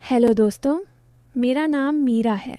Hello दोस्तों, मेरा नाम मीरा है।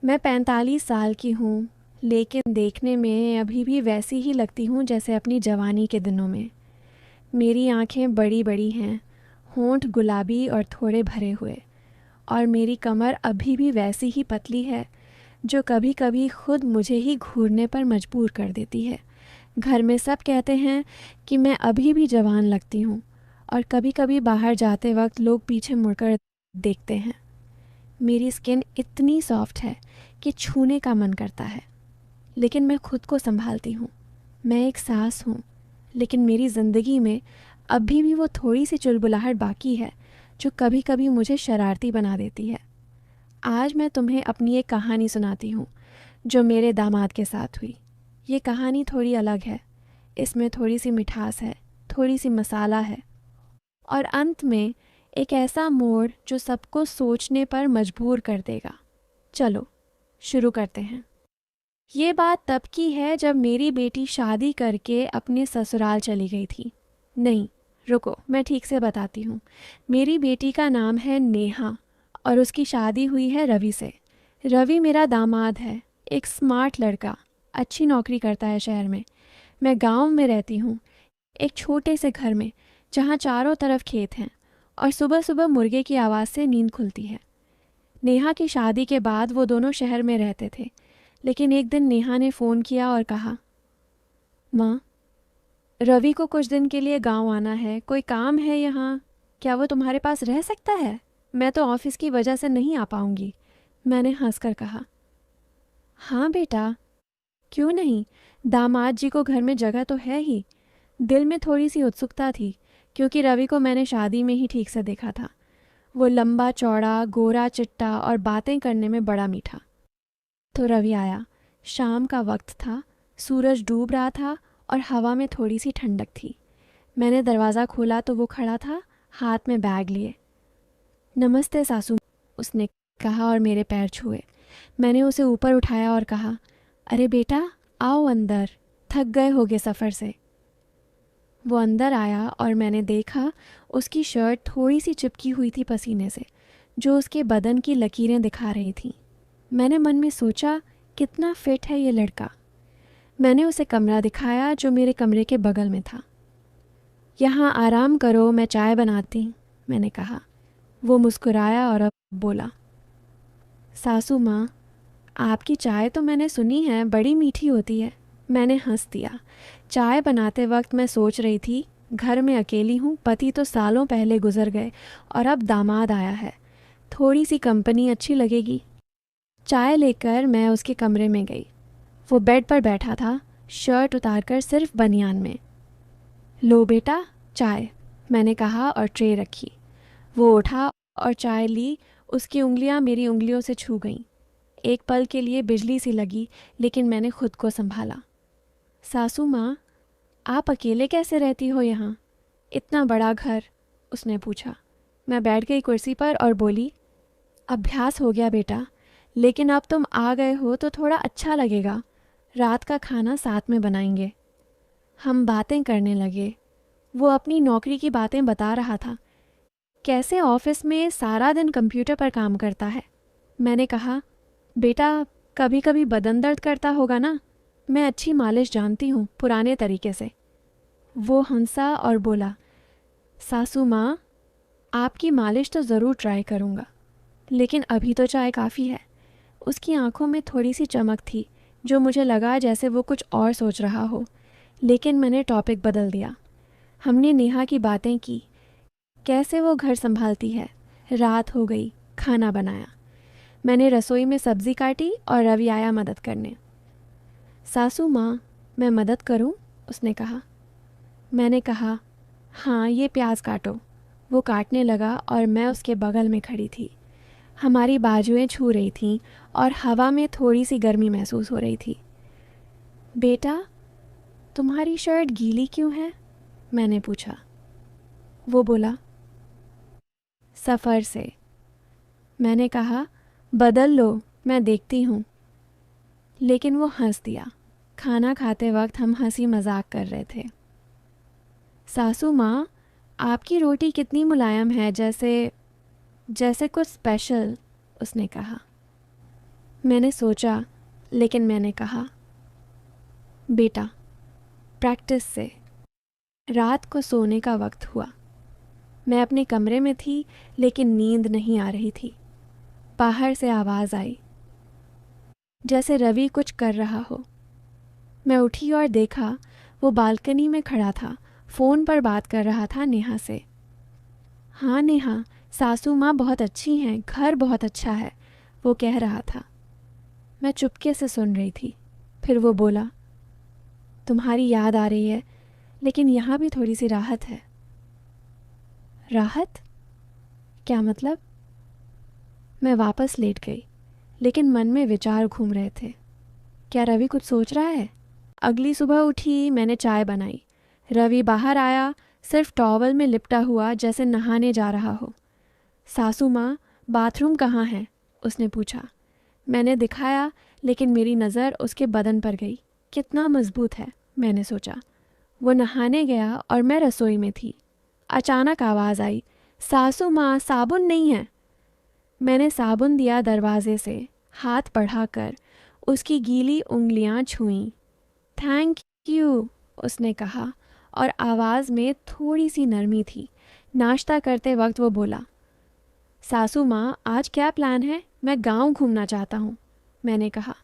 मैं 45 साल की हूँ, लेकिन देखने में अभी भी वैसी ही लगती हूँ जैसे अपनी जवानी के दिनों में। मेरी आंखें बड़ी बड़ी हैं, होंठ गुलाबी और थोड़े भरे हुए, और मेरी कमर अभी भी वैसी ही पतली है जो कभी कभी खुद मुझे ही घूरने पर मजबूर कर देती है। घर में सब कहते हैं कि मैं अभी भी जवान लगती हूँ, और कभी कभी बाहर जाते वक्त लोग पीछे मुड़कर देखते हैं। मेरी स्किन इतनी सॉफ्ट है कि छूने का मन करता है, लेकिन मैं खुद को संभालती हूँ। मैं एक सास हूँ, लेकिन मेरी ज़िंदगी में अभी भी वो थोड़ी सी चुलबुलाहट बाकी है जो कभी कभी मुझे शरारती बना देती है। आज मैं तुम्हें अपनी एक कहानी सुनाती हूँ जो मेरे दामाद के साथ हुई। ये कहानी थोड़ी अलग है, इसमें थोड़ी सी मिठास है, थोड़ी सी मसाला है, और अंत में एक ऐसा मोड़ जो सबको सोचने पर मजबूर कर देगा। चलो शुरू करते हैं। ये बात तब की है जब मेरी बेटी शादी करके अपने ससुराल चली गई थी। नहीं, रुको, मैं ठीक से बताती हूँ। मेरी बेटी का नाम है नेहा, और उसकी शादी हुई है रवि से। रवि मेरा दामाद है, एक स्मार्ट लड़का, अच्छी नौकरी करता है शहर में। मैं गांव में रहती हूँ, एक छोटे से घर में जहाँ चारों तरफ खेत हैं, और सुबह सुबह मुर्गे की आवाज़ से नींद खुलती है। नेहा की शादी के बाद वो दोनों शहर में रहते थे, लेकिन एक दिन नेहा ने फ़ोन किया और कहा, माँ, रवि को कुछ दिन के लिए गांव आना है, कोई काम है यहाँ, क्या वो तुम्हारे पास रह सकता है? मैं तो ऑफिस की वजह से नहीं आ पाऊंगी। मैंने हंसकर कहा, हाँ बेटा, क्यों नहीं, दामाद जी को घर में जगह तो है ही। दिल में थोड़ी सी उत्सुकता थी, क्योंकि रवि को मैंने शादी में ही ठीक से देखा था। वो लंबा चौड़ा, गोरा चिट्टा और बातें करने में बड़ा मीठा। तो रवि आया। शाम का वक्त था, सूरज डूब रहा था और हवा में थोड़ी सी ठंडक थी। मैंने दरवाज़ा खोला तो वो खड़ा था, हाथ में बैग लिए। नमस्ते सासू, उसने कहा और मेरे पैर छुए। मैंने उसे ऊपर उठाया और कहा, अरे बेटा, आओ अंदर, थक गए होगे सफ़र से। वो अंदर आया और मैंने देखा उसकी शर्ट थोड़ी सी चिपकी हुई थी पसीने से, जो उसके बदन की लकीरें दिखा रही थी। मैंने मन में सोचा, कितना फिट है ये लड़का। मैंने उसे कमरा दिखाया जो मेरे कमरे के बगल में था। यहाँ आराम करो, मैं चाय बनाती, मैंने कहा। वो मुस्कुराया और अब बोला, सासू माँ, आपकी चाय तो मैंने सुनी है, बड़ी मीठी होती है। मैंने हंस दिया। चाय बनाते वक्त मैं सोच रही थी, घर में अकेली हूँ, पति तो सालों पहले गुजर गए और अब दामाद आया है, थोड़ी सी कंपनी अच्छी लगेगी। चाय लेकर मैं उसके कमरे में गई। वो बेड पर बैठा था, शर्ट उतारकर सिर्फ बनियान में। लो बेटा, चाय, मैंने कहा और ट्रे रखी। वो उठा और चाय ली। उसकी उंगलियां मेरी उंगलियों से छू गईं। एक पल के लिए बिजली सी लगी, लेकिन मैंने खुद को संभाला। सासू माँ, आप अकेले कैसे रहती हो यहाँ, इतना बड़ा घर? उसने पूछा। मैं बैठ गई कुर्सी पर और बोली, अभ्यास हो गया बेटा, लेकिन अब तुम आ गए हो तो थोड़ा अच्छा लगेगा। रात का खाना साथ में बनाएंगे। हम बातें करने लगे। वो अपनी नौकरी की बातें बता रहा था, कैसे ऑफिस में सारा दिन कंप्यूटर पर काम करता है। मैंने कहा, बेटा, कभी कभी बदन दर्द करता होगा ना, मैं अच्छी मालिश जानती हूँ पुराने तरीके से। वो हंसा और बोला, सासू माँ, आपकी मालिश तो ज़रूर ट्राई करूँगा, लेकिन अभी तो चाय काफ़ी है। उसकी आंखों में थोड़ी सी चमक थी, जो मुझे लगा जैसे वो कुछ और सोच रहा हो, लेकिन मैंने टॉपिक बदल दिया। हमने नेहा की बातें की, कैसे वो घर संभालती है। रात हो गई, खाना बनाया। मैंने रसोई में सब्ज़ी काटी और रवि आया मदद करने। सासू माँ, मैं मदद करूँ? उसने कहा। मैंने कहा, हाँ, ये प्याज काटो। वो काटने लगा और मैं उसके बगल में खड़ी थी। हमारी बाजुएं छू रही थीं और हवा में थोड़ी सी गर्मी महसूस हो रही थी। बेटा, तुम्हारी शर्ट गीली क्यों है? मैंने पूछा। वो बोला, सफ़र से। मैंने कहा, बदल लो, मैं देखती हूँ। लेकिन वो हंस दिया। खाना खाते वक्त हम हंसी मजाक कर रहे थे। सासू माँ, आपकी रोटी कितनी मुलायम है, जैसे जैसे कुछ स्पेशल, उसने कहा। मैंने सोचा, लेकिन मैंने कहा, बेटा, प्रैक्टिस से। रात को सोने का वक्त हुआ। मैं अपने कमरे में थी, लेकिन नींद नहीं आ रही थी। बाहर से आवाज़ आई, जैसे रवि कुछ कर रहा हो। मैं उठी और देखा वो बालकनी में खड़ा था, फ़ोन पर बात कर रहा था नेहा से। हाँ नेहा, सासू माँ बहुत अच्छी हैं, घर बहुत अच्छा है, वो कह रहा था। मैं चुपके से सुन रही थी। फिर वो बोला, तुम्हारी याद आ रही है, लेकिन यहाँ भी थोड़ी सी राहत है। राहत? क्या मतलब? मैं वापस लेट गई, लेकिन मन में विचार घूम रहे थे। क्या रवि कुछ सोच रहा है? अगली सुबह उठी, मैंने चाय बनाई। रवि बाहर आया, सिर्फ टॉवल में लिपटा हुआ, जैसे नहाने जा रहा हो। सासू माँ, बाथरूम कहाँ है? उसने पूछा। मैंने दिखाया, लेकिन मेरी नज़र उसके बदन पर गई। कितना मजबूत है, मैंने सोचा। वो नहाने गया और मैं रसोई में थी। अचानक आवाज़ आई, सासू माँ, साबुन नहीं है। मैंने साबुन दिया दरवाजे से, हाथ बढ़ाकर उसकी गीली उंगलियां छुईं। थैंक यू, उसने कहा, और आवाज़ में थोड़ी सी नरमी थी। नाश्ता करते वक्त वो बोला, सासू माँ, आज क्या प्लान है? मैं गांव घूमना चाहता हूँ। मैंने कहा,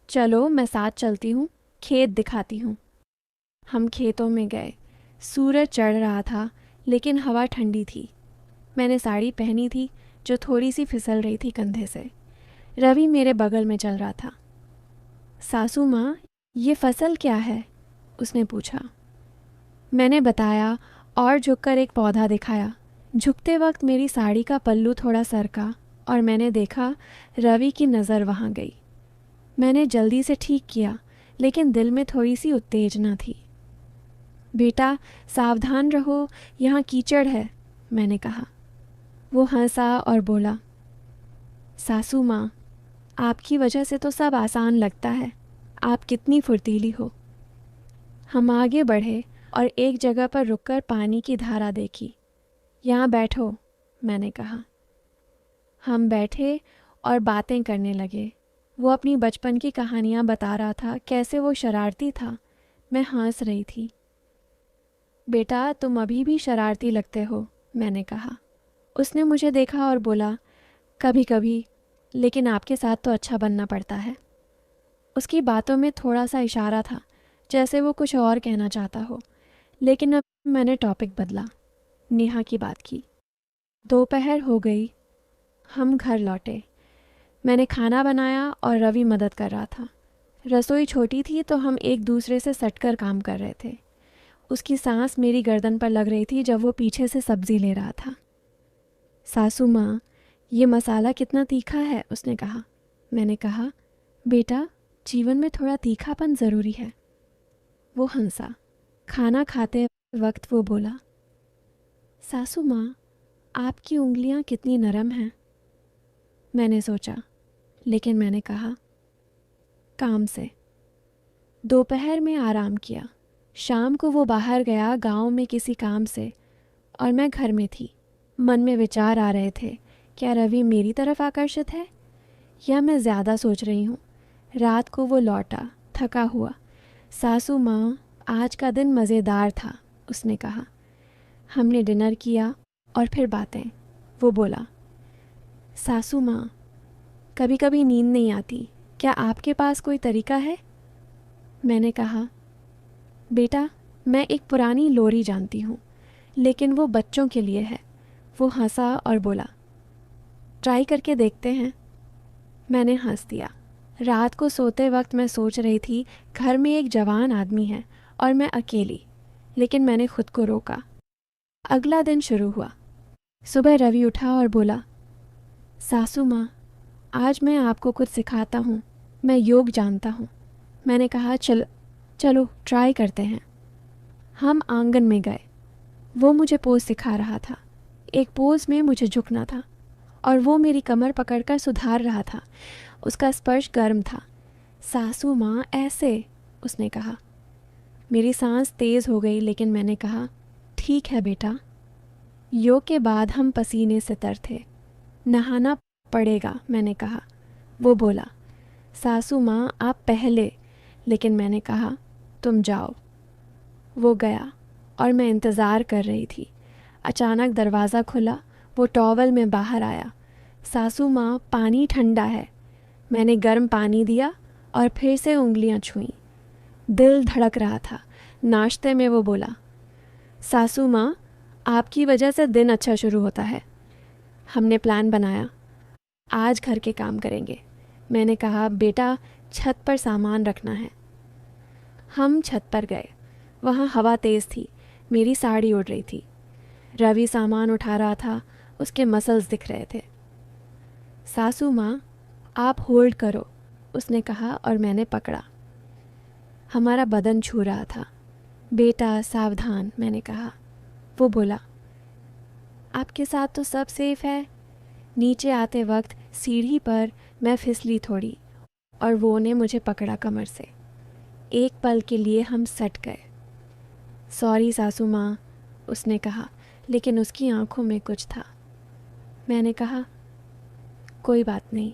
चलो मैं साथ चलती हूँ, खेत दिखाती हूँ। हम खेतों में गए। सूरज चढ़ रहा था, लेकिन हवा ठंडी थी। मैंने साड़ी पहनी थी, जो थोड़ी सी फिसल रही थी कंधे से। रवि मेरे बगल में चल रहा था। सासू माँ, ये फसल क्या है? उसने पूछा। मैंने बताया और झुककर एक पौधा दिखाया। झुकते वक्त मेरी साड़ी का पल्लू थोड़ा सरका और मैंने देखा रवि की नज़र वहाँ गई। मैंने जल्दी से ठीक किया, लेकिन दिल में थोड़ी सी उत्तेजना थी। बेटा, सावधान रहो, यहाँ कीचड़ है, मैंने कहा। वो हंसा और बोला, सासू माँ, आपकी वजह से तो सब आसान लगता है। आप कितनी फुर्तीली हो। हम आगे बढ़े और एक जगह पर रुककर पानी की धारा देखी। यहाँ बैठो, मैंने कहा। हम बैठे और बातें करने लगे। वो अपनी बचपन की कहानियाँ बता रहा था, कैसे वो शरारती था। मैं हंस रही थी। बेटा, तुम अभी भी शरारती लगते हो, मैंने कहा। उसने मुझे देखा और बोला, कभी कभी, लेकिन आपके साथ तो अच्छा बनना पड़ता है। उसकी बातों में थोड़ा सा इशारा था, जैसे वो कुछ और कहना चाहता हो, लेकिन अब मैंने टॉपिक बदला। नेहा की बात की। दोपहर हो गई। हम घर लौटे। मैंने खाना बनाया और रवि मदद कर रहा था। रसोई छोटी थी, तो हम एक दूसरे से सटकर काम कर रहे थे। उसकी सांस मेरी गर्दन पर लग रही थी जब वो पीछे से सब्जी ले रहा था। सासू माँ, ये मसाला कितना तीखा है, उसने कहा। मैंने कहा, बेटा, जीवन में थोड़ा तीखापन ज़रूरी है। वो हंसा। खाना खाते वक्त वो बोला, सासू माँ, आपकी उंगलियां कितनी नरम हैं। मैंने सोचा, लेकिन मैंने कहा, काम से। दोपहर में आराम किया। शाम को वो बाहर गया गांव में किसी काम से, और मैं घर में थी। मन में विचार आ रहे थे, क्या रवि मेरी तरफ आकर्षित है या मैं ज़्यादा सोच रही हूँ। रात को वो लौटा, थका हुआ। सासू माँ, आज का दिन मज़ेदार था, उसने कहा। हमने डिनर किया और फिर बातें। वो बोला, सासू माँ, कभी कभी नींद नहीं आती, क्या आपके पास कोई तरीका है? मैंने कहा, बेटा, मैं एक पुरानी लोरी जानती हूँ, लेकिन वो बच्चों के लिए है। वो हंसा और बोला, ट्राई करके देखते हैं। मैंने हंस दिया। रात को सोते वक्त मैं सोच रही थी, घर में एक जवान आदमी है और मैं अकेली, लेकिन मैंने खुद को रोका। अगला दिन शुरू हुआ। सुबह रवि उठा और बोला, सासू माँ, आज मैं आपको कुछ सिखाता हूँ, मैं योग जानता हूँ। मैंने कहा, चलो ट्राई करते हैं। हम आंगन में गए। वो मुझे पोज सिखा रहा था। एक पोज में मुझे झुकना था और वो मेरी कमर पकड़कर सुधार रहा था। उसका स्पर्श गर्म था। सासू माँ, ऐसे, उसने कहा। मेरी सांस तेज़ हो गई, लेकिन मैंने कहा, ठीक है बेटा। योग के बाद हम पसीने से तर थे। नहाना पड़ेगा, मैंने कहा। वो बोला, सासू माँ आप पहले, लेकिन मैंने कहा तुम जाओ। वो गया और मैं इंतज़ार कर रही थी। अचानक दरवाज़ा खुला, वो टॉवल में बाहर आया। सासू माँ पानी ठंडा है। मैंने गर्म पानी दिया और फिर से उंगलियां छुईं। दिल धड़क रहा था। नाश्ते में वो बोला, सासू माँ आपकी वजह से दिन अच्छा शुरू होता है। हमने प्लान बनाया, आज घर के काम करेंगे। मैंने कहा बेटा छत पर सामान रखना है। हम छत पर गए। वहाँ हवा तेज़ थी, मेरी साड़ी उड़ रही थी। रवि सामान उठा रहा था, उसके मसल्स दिख रहे थे। सासू माँ आप होल्ड करो, उसने कहा और मैंने पकड़ा। हमारा बदन छू रहा था। बेटा सावधान, मैंने कहा। वो बोला, आपके साथ तो सब सेफ है। नीचे आते वक्त सीढ़ी पर मैं फिसली थोड़ी और वो ने मुझे पकड़ा कमर से। एक पल के लिए हम सट गए। सॉरी सासू माँ, उसने कहा, लेकिन उसकी आंखों में कुछ था। मैंने कहा कोई बात नहीं।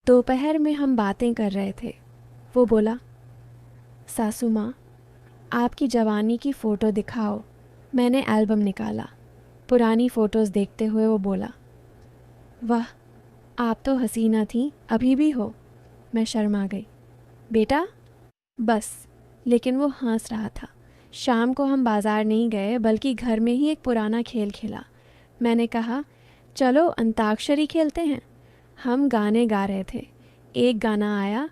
दोपहर में हम बातें कर रहे थे। वो बोला, सासू माँ आपकी जवानी की फ़ोटो दिखाओ। मैंने एल्बम निकाला। पुरानी फ़ोटोज़ देखते हुए वो बोला, वाह आप तो हसीना थी, अभी भी हो। मैं शर्मा गई। बेटा बस। लेकिन वो हंस रहा था। शाम को हम बाज़ार नहीं गए बल्कि घर में ही एक पुराना खेल खेला। मैंने कहा चलो अंताक्षरी खेलते हैं। हम गाने गा रहे थे। एक गाना आया,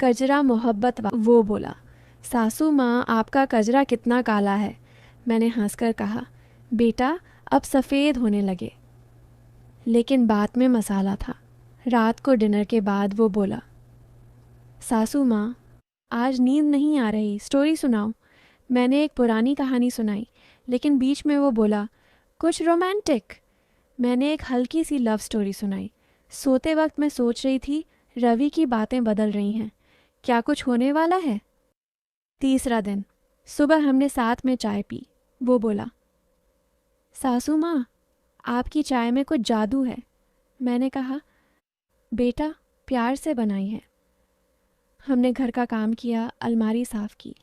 कजरा मोहब्बत वो बोला, सासू माँ आपका कजरा कितना काला है। मैंने हंसकर कहा, बेटा अब सफ़ेद होने लगे। लेकिन बात में मसाला था। रात को डिनर के बाद वो बोला, सासू माँ आज नींद नहीं आ रही, स्टोरी सुनाओ। मैंने एक पुरानी कहानी सुनाई, लेकिन बीच में वो बोला, कुछ रोमांटिक। मैंने एक हल्की सी लव स्टोरी सुनाई। सोते वक्त मैं सोच रही थी रवि की बातें बदल रही हैं, क्या कुछ होने वाला है। तीसरा दिन सुबह हमने साथ में चाय पी। वो बोला, सासू माँ आपकी चाय में कुछ जादू है। मैंने कहा बेटा प्यार से बनाई है। हमने घर का काम किया, अलमारी साफ़ की।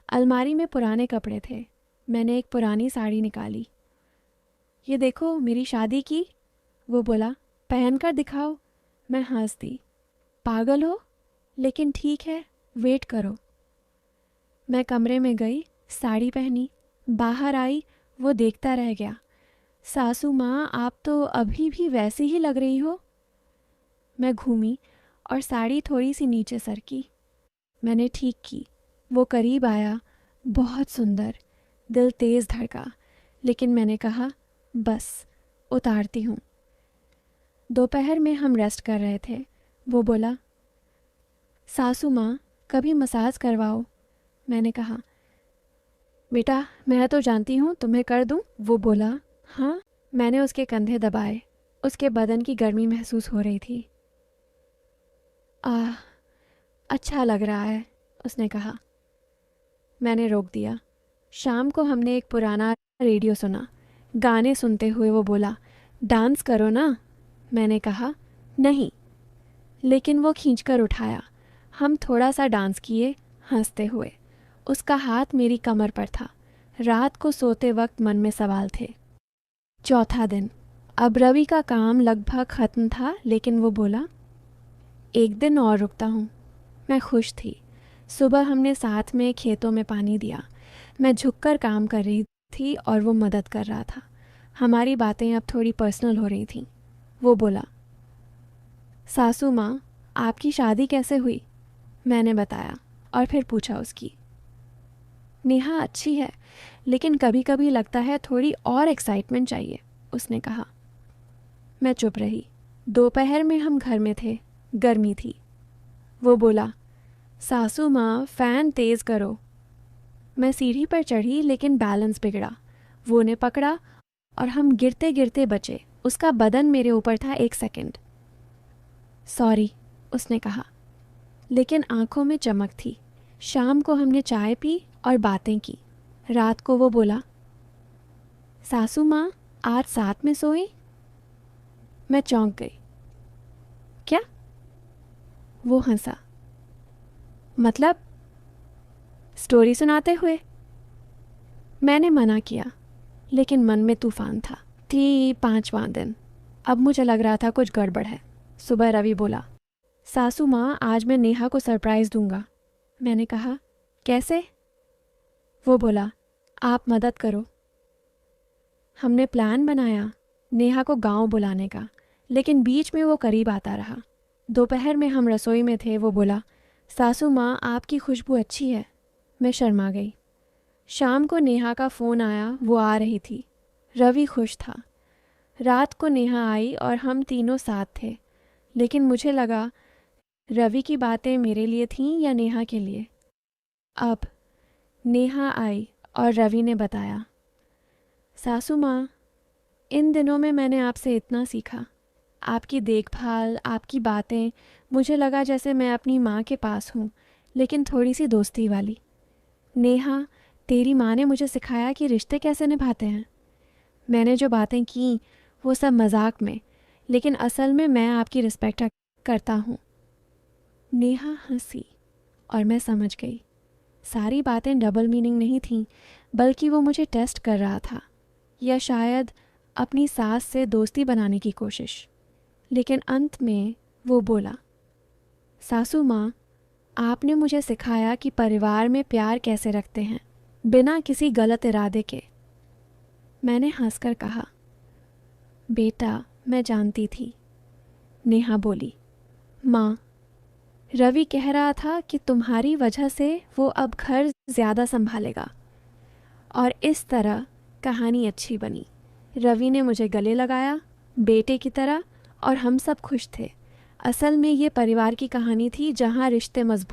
अलमारी में पुराने कपड़े थे। मैंने एक पुरानी साड़ी निकाली। ये देखो मेरी शादी की। वो बोला, पहन कर दिखाओ। मैं हंस दी। पागल हो? लेकिन ठीक है, वेट करो। मैं कमरे में गई, साड़ी पहनी, बाहर आई। वो देखता रह गया। सासू माँ आप तो अभी भी वैसी ही लग रही हो। मैं घूमी और साड़ी थोड़ी सी नीचे सरकी। मैंने ठीक की। वो करीब आया, बहुत सुंदर। दिल तेज़ धड़का, लेकिन मैंने कहा बस उतारती हूँ। दोपहर में हम रेस्ट कर रहे थे। वो बोला, सासू माँ कभी मसाज करवाओ। मैंने कहा बेटा मैं तो जानती हूँ, तुम्हें कर दूँ। वो बोला, हाँ। मैंने उसके कंधे दबाए। उसके बदन की गर्मी महसूस हो रही थी। आह अच्छा लग रहा है, उसने कहा। मैंने रोक दिया। शाम को हमने एक पुराना रेडियो सुना। गाने सुनते हुए वो बोला, डांस करो ना। मैंने कहा नहीं, लेकिन वो खींचकर उठाया। हम थोड़ा सा डांस किए, हंसते हुए। उसका हाथ मेरी कमर पर था। रात को सोते वक्त मन में सवाल थे। चौथा दिन। अब रवि का काम लगभग ख़त्म था, लेकिन वो बोला, एक दिन और रुकता हूँ। मैं खुश थी। सुबह हमने साथ में खेतों में पानी दिया। मैं झुककर काम कर रही थी और वो मदद कर रहा था। हमारी बातें अब थोड़ी पर्सनल हो रही थीं। वो बोला, सासू माँ आपकी शादी कैसे हुई। मैंने बताया और फिर पूछा उसकी। नेहा अच्छी है, लेकिन कभी कभी लगता है थोड़ी और एक्साइटमेंट चाहिए, उसने कहा। मैं चुप रही। दोपहर में हम घर में थे, गर्मी थी। वो बोला, सासू माँ फ़ैन तेज़ करो। मैं सीढ़ी पर चढ़ी, लेकिन बैलेंस बिगड़ा। वो ने पकड़ा और हम गिरते गिरते बचे। उसका बदन मेरे ऊपर था 1 सेकंड। सॉरी, उसने कहा, लेकिन आंखों में चमक थी। शाम को हमने चाय पी और बातें की। रात को वो बोला, सासू माँ आज साथ में सोए। मैं चौंक गई। क्या? वो हंसा। मतलब स्टोरी सुनाते हुए? मैंने मना किया, लेकिन मन में तूफान था। थी 5वां दिन। अब मुझे लग रहा था कुछ गड़बड़ है। सुबह रवि बोला, सासू माँ आज मैं नेहा को सरप्राइज़ दूंगा। मैंने कहा, कैसे? वो बोला, आप मदद करो। हमने प्लान बनाया नेहा को गांव बुलाने का, लेकिन बीच में वो करीब आता रहा। दोपहर में हम रसोई में थे। वो बोला, सासू माँ आपकी खुशबू अच्छी है। मैं शर्मा गई। शाम को नेहा का फ़ोन आया। वो आ रही थी। रवि खुश था। रात को नेहा आई और हम तीनों साथ थे, लेकिन मुझे लगा रवि की बातें मेरे लिए थीं या नेहा के लिए। अब नेहा आई और रवि ने बताया, सासू माँ, इन दिनों में मैंने आपसे इतना सीखा। आपकी देखभाल, आपकी बातें, मुझे लगा जैसे मैं अपनी माँ के पास हूँ, लेकिन थोड़ी सी दोस्ती वाली। नेहा, तेरी माँ ने मुझे सिखाया कि रिश्ते कैसे निभाते हैं। मैंने जो बातें की वो सब मजाक में, लेकिन असल में मैं आपकी रिस्पेक्ट करता हूँ। नेहा हंसी और मैं समझ गई सारी बातें डबल मीनिंग नहीं थीं, बल्कि वो मुझे टेस्ट कर रहा था, या शायद अपनी सास से दोस्ती बनाने की कोशिश। लेकिन अंत में वो बोला, सासू माँ, आपने मुझे सिखाया कि परिवार में प्यार कैसे रखते हैं, बिना किसी गलत इरादे के। मैंने हंसकर कहा, बेटा मैं जानती थी। नेहा बोली, माँ, रवि कह रहा था कि तुम्हारी वजह से वो अब घर ज़्यादा संभालेगा। और इस तरह कहानी अच्छी बनी। रवि ने मुझे गले लगाया बेटे की तरह और हम सब खुश थे। असल में ये परिवार की कहानी थी जहाँ रिश्ते मजबूत